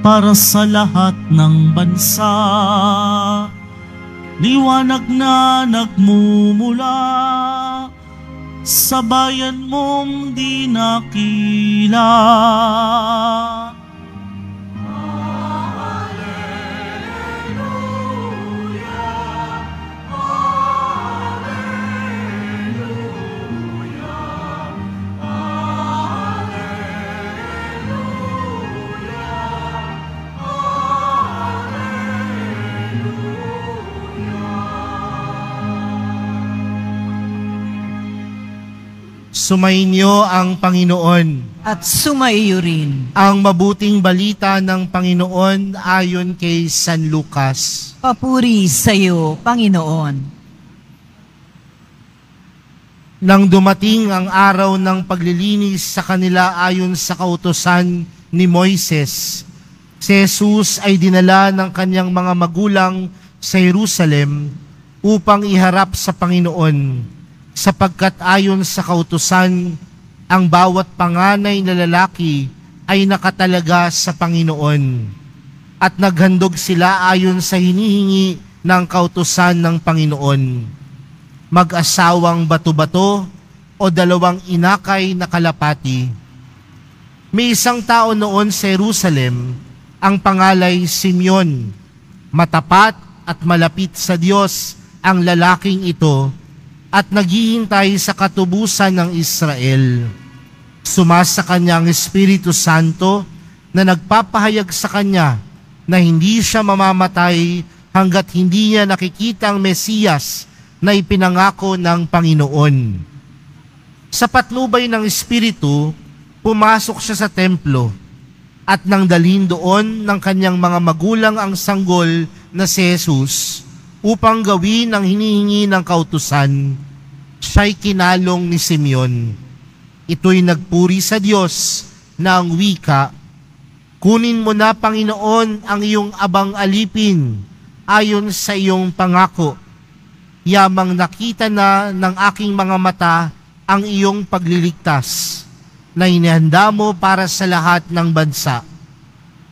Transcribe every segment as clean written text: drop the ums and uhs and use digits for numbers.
para sa lahat ng bansa. Liwanag na nagmumula sa bayan mong di nakila. Sumainyo ang Panginoon. At sumaiyo rin. Ang mabuting balita ng Panginoon ayon kay San Lucas. Papuri sa iyo, Panginoon. Nang dumating ang araw ng paglilinis sa kanila ayon sa kautusan ni Moises, si Jesus ay dinala ng kanyang mga magulang sa Jerusalem upang iharap sa Panginoon, sapagkat ayon sa kautusan, ang bawat panganay na lalaki ay nakatalaga sa Panginoon. At naghandog sila ayon sa hinihingi ng kautusan ng Panginoon. Mag-asawang bato-bato o 2 inakay na kalapati. May isang tao noon sa Jerusalem, ang pangalay Simeon. Matapat at malapit sa Diyos ang lalaking ito, at naghihintay sa katubusan ng Israel. Sumasa kanya ang Espiritu Santo na nagpapahayag sa kanya na hindi siya mamamatay hanggat hindi niya nakikita ang Mesiyas na ipinangako ng Panginoon. Sa patnubay ng Espiritu, pumasok siya sa templo at nang dalhin doon ng kanyang mga magulang ang sanggol na si Jesus, upang gawin ang hinihingi ng kautusan, siya'y kinalong ni Simeon. Ito'y nagpuri sa Diyos na ang wika, "Kunin mo na, Panginoon, ang iyong abang alipin ayon sa iyong pangako. Yamang nakita na ng aking mga mata ang iyong pagliligtas na inihanda mo para sa lahat ng bansa.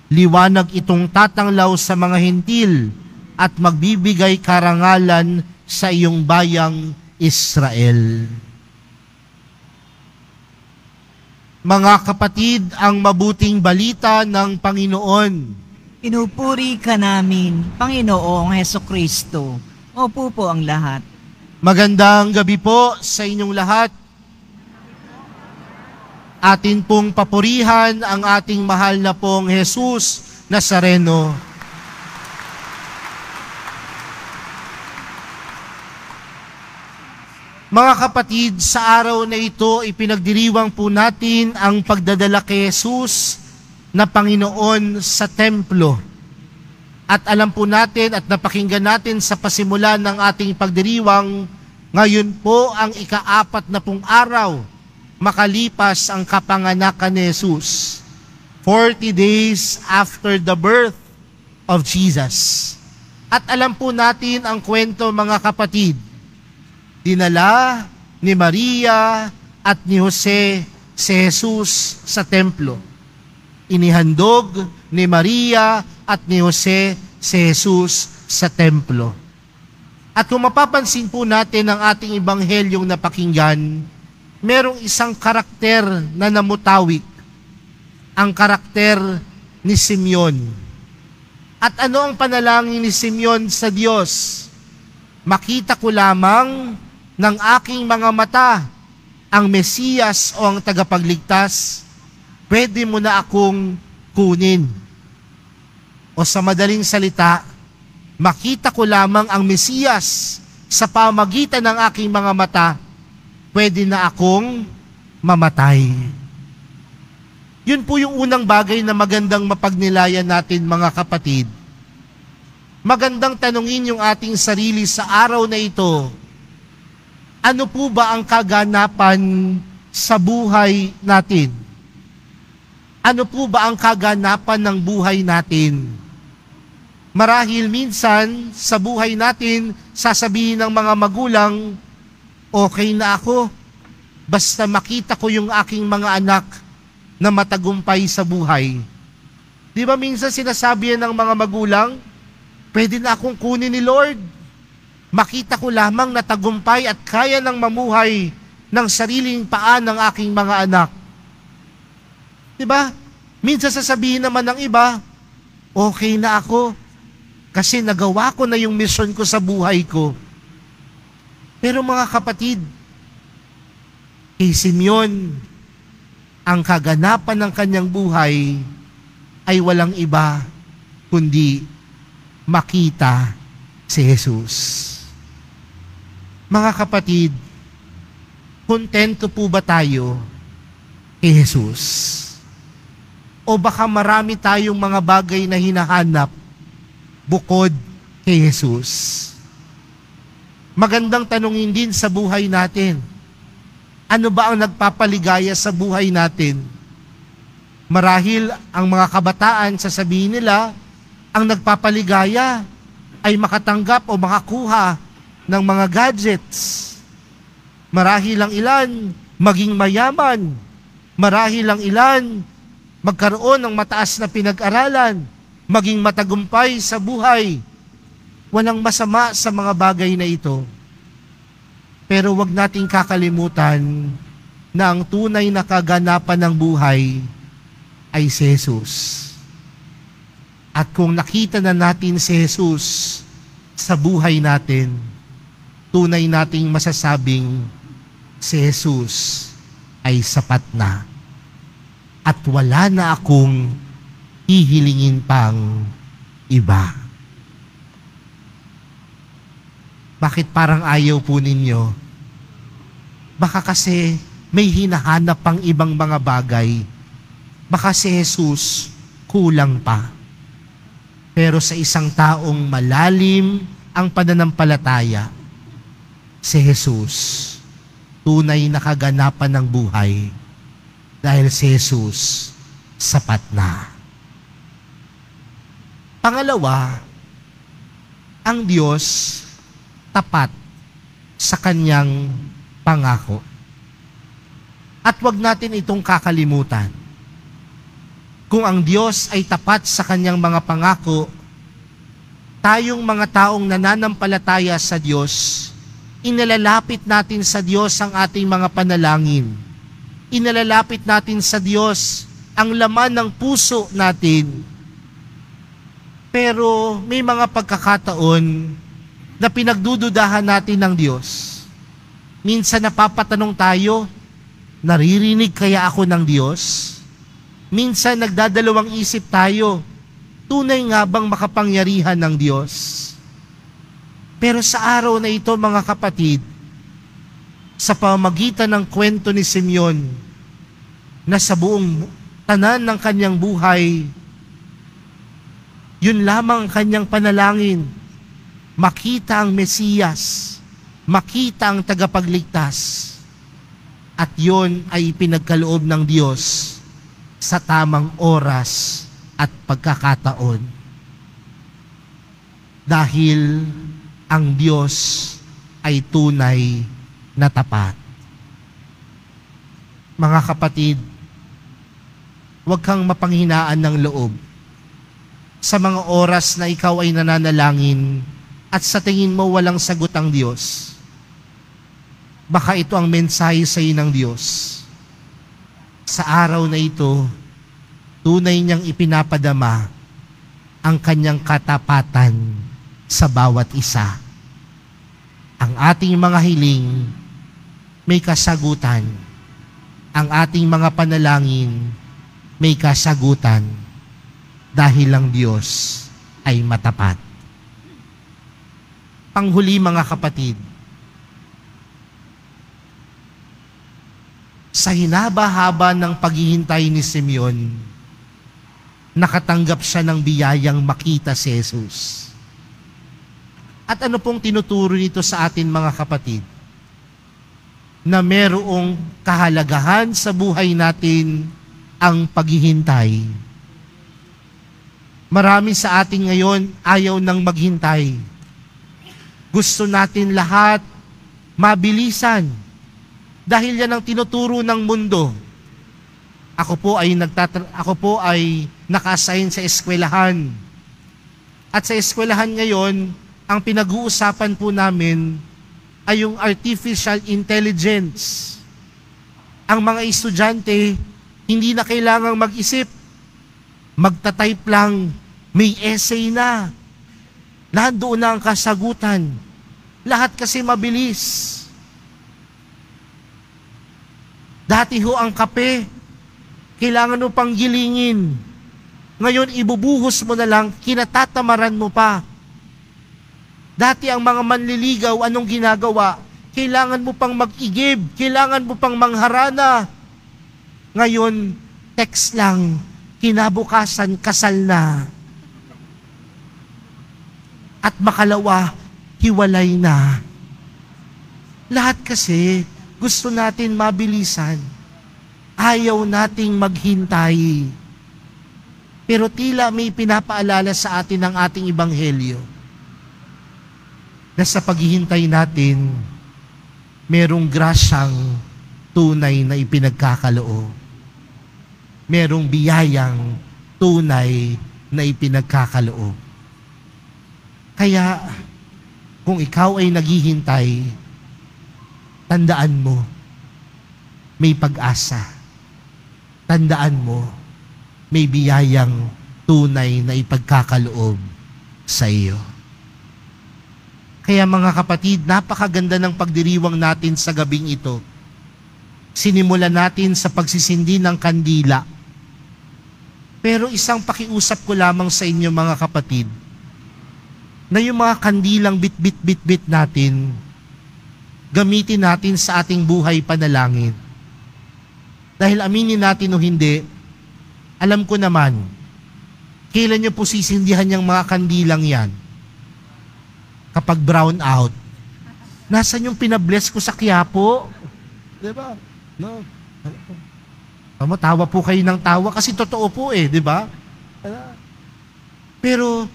Liwanag itong tatanglaw sa mga hentil at magbibigay karangalan sa iyong bayang Israel." Mga kapatid, ang mabuting balita ng Panginoon. Pinupuri ka namin, Panginoong Hesukristo. Opo po ang lahat. Magandang gabi po sa inyong lahat. Atin pong papurihan ang ating mahal na pong Jesus Nazareno. Mga kapatid, sa araw na ito, ipinagdiriwang po natin ang pagdadala kay Jesus na Panginoon sa templo. At alam po natin at napakinggan natin sa pasimula ng ating pagdiriwang, ngayon po ang ika-4 na pong araw, makalipas ang kapanganakan ni Jesus. 40 days after the birth of Jesus. At alam po natin ang kwento, mga kapatid. Dinala ni Maria at ni Jose si Jesus sa templo. Inihandog ni Maria at ni Jose si Jesus sa templo. At kung mapapansin po natin ang ating ebanghelyong napakinggan, merong isang karakter na namutawik, ang karakter ni Simeon. At ano ang panalangin ni Simeon sa Diyos? Makita ko lamang ng aking mga mata ang Mesiyas o ang tagapagligtas, pwede mo na akong kunin. O sa madaling salita, makita ko lamang ang Mesiyas sa pamagitan ng aking mga mata, pwede na akong mamatay. Yun po yung unang bagay na magandang mapagnilayan natin, mga kapatid. Magandang tanungin yung ating sarili sa araw na ito, ano po ba ang kaganapan sa buhay natin? Ano po ba ang kaganapan ng buhay natin? Marahil minsan sa buhay natin, sasabihin ng mga magulang, okay na ako, basta makita ko yung aking mga anak na matagumpay sa buhay. Di ba minsan sinasabi yan ng mga magulang, pwede na akong kunin ni Lord. Makita ko lamang na tagumpay at kaya ng mamuhay ng sariling paa ng aking mga anak. Di ba? Minsan sasabihin naman ng iba, okay na ako kasi nagawa ko na yung mission ko sa buhay ko. Pero mga kapatid, kay Simeon, ang kaganapan ng kanyang buhay ay walang iba kundi makita si Jesus. Mga kapatid, kontento po ba tayo kay Jesus? O baka marami tayong mga bagay na hinahanap bukod kay Jesus? Magandang tanongin din sa buhay natin. Ano ba ang nagpapaligaya sa buhay natin? Marahil ang mga kabataan sasabihin nila, ang nagpapaligaya ay makatanggap o makakuha ng mga gadgets. Marahil ang ilan maging mayaman. Marahil ang ilan magkaroon ng mataas na pinag-aralan, maging matagumpay sa buhay. Walang masama sa mga bagay na ito. Pero wag nating kakalimutan na ang tunay na kaganapan ng buhay ay si Jesus. At kung nakita na natin si Jesus sa buhay natin, tunay nating masasabing si Jesus ay sapat na. At wala na akong hihilingin pang iba. Bakit parang ayaw po ninyo? Baka kasi may hinahanap pang ibang mga bagay. Baka si Jesus kulang pa. Pero sa isang taong malalim ang pananampalataya, si Jesus, tunay na kaganapan ng buhay. Dahil si Jesus, sapat na. Pangalawa, ang Diyos tapat sa kanyang pangako. At wag natin itong kakalimutan. Kung ang Diyos ay tapat sa kanyang mga pangako, tayong mga taong nananampalataya sa Diyos, inalalapit natin sa Diyos ang ating mga panalangin. Inalalapit natin sa Diyos ang laman ng puso natin. Pero may mga pagkakataon na pinagdududahan natin ng Diyos. Minsan napapatanong tayo, naririnig kaya ako ng Diyos? Minsan nagdadalawang isip tayo, tunay nga bang makapangyarihan ng Diyos? Pero sa araw na ito mga kapatid, sa pamamagitan ng kwento ni Simeon, na sa buong tanan ng kanyang buhay, yun lamang ang kanyang panalangin, makita ang Mesiyas, makita ang tagapagligtas, at yun ay pinagkaloob ng Diyos sa tamang oras at pagkakataon. Dahil ang Diyos ay tunay na tapat. Mga kapatid, huwag kang mapanghinaan ng loob sa mga oras na ikaw ay nananalangin at sa tingin mo walang sagot ang Diyos. Baka ito ang mensahe sa iyo ng Diyos. Sa araw na ito, tunay niyang ipinapadama ang kanyang katapatan sa bawat isa. Ang ating mga hiling may kasagutan. Ang ating mga panalangin may kasagutan dahil ang Diyos ay matapat. Panghuli mga kapatid, sa hinaba-haba ng paghihintay ni Simeon, nakatanggap siya ng biyayang makita si Jesus. At ano pong tinuturo nito sa atin mga kapatid? Na merong kahalagahan sa buhay natin ang paghihintay. Marami sa atin ngayon ayaw nang maghintay. Gusto natin lahat mabilisan dahil yan ang tinuturo ng mundo. Ako po ay naka-assign sa eskwelahan. At sa eskwelahan ngayon, ang pinag-uusapan po namin ay yung artificial intelligence. Ang mga estudyante, hindi na kailangang mag-isip. Magta-type lang, may essay na. Lahat doon na ang kasagutan. Lahat kasi mabilis. Dati ho ang kape, kailangan mo pang gilingin. Ngayon, ibubuhos mo na lang, kinatatamaran mo pa. Dati ang mga manliligaw, anong ginagawa? Kailangan mo pang mag-igib, kailangan mo pang mangharana. Ngayon, text lang, kinabukasan, kasal na. At makalawa, hiwalay na. Lahat kasi, gusto natin mabilisan. Ayaw nating maghintay. Pero tila may pinapaalala sa atin ng ating ebanghelyo na sa paghihintay natin, merong grasyang tunay na ipinagkakaloob. Merong biyayang tunay na ipinagkakaloob. Kaya, kung ikaw ay naghihintay, tandaan mo, may pag-asa. Tandaan mo, may biyayang tunay na ipagkakaloob sa iyo. Kaya mga kapatid, napakaganda ng pagdiriwang natin sa gabing ito. Sinimulan natin sa pagsisindi ng kandila. Pero isang pakiusap ko lamang sa inyo mga kapatid, na yung mga kandilang bit-bit natin, gamitin natin sa ating buhay panalangin. Dahil aminin natin o hindi, alam ko naman, kailan nyo po sisindihan yung mga kandilang yan? Kapag brown out. Nasaan yung pinabless ko sa Quiapo? Diba? No. Tawa po kayo ng tawa kasi totoo po diba? Pero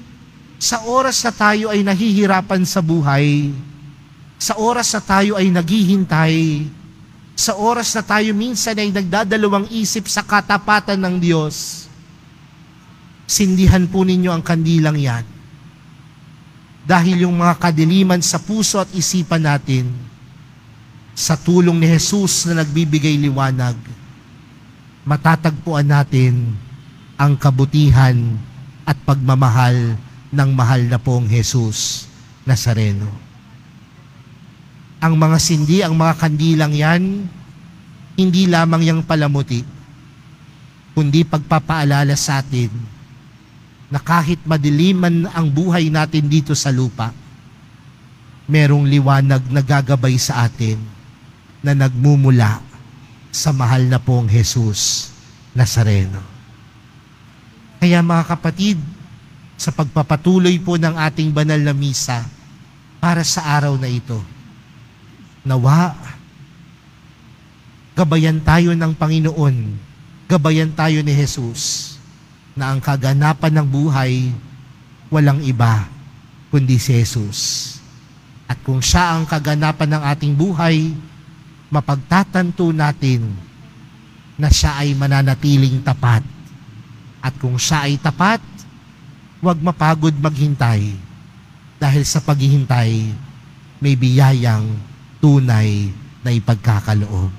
sa oras na tayo ay nahihirapan sa buhay, sa oras na tayo ay naghihintay, sa oras na tayo minsan ay nagdadalawang isip sa katapatan ng Diyos, sindihan po ninyo ang kandilang yan. Dahil yung mga kadiliman sa puso at isipan natin, sa tulong ni Jesus na nagbibigay liwanag, matatagpuan natin ang kabutihan at pagmamahal ng mahal na pong Jesus Nazareno. Ang mga sindi, ang mga kandilang yan, hindi lamang yung palamuti, kundi pagpapaalala sa atin na kahit madiliman ang buhay natin dito sa lupa, merong liwanag na gagabay sa atin na nagmumula sa mahal na pong Jesus Nazareno. Kaya mga kapatid, sa pagpapatuloy po ng ating banal na misa para sa araw na ito, nawa, gabayan tayo ng Panginoon, gabayan tayo ni Jesus, na ang kaganapan ng buhay, walang iba, kundi si Jesus. At kung siya ang kaganapan ng ating buhay, mapagtatanto natin na siya ay mananatiling tapat. At kung siya ay tapat, huwag mapagod maghintay, dahil sa paghihintay, may biyayang tunay na ipagkakaloob.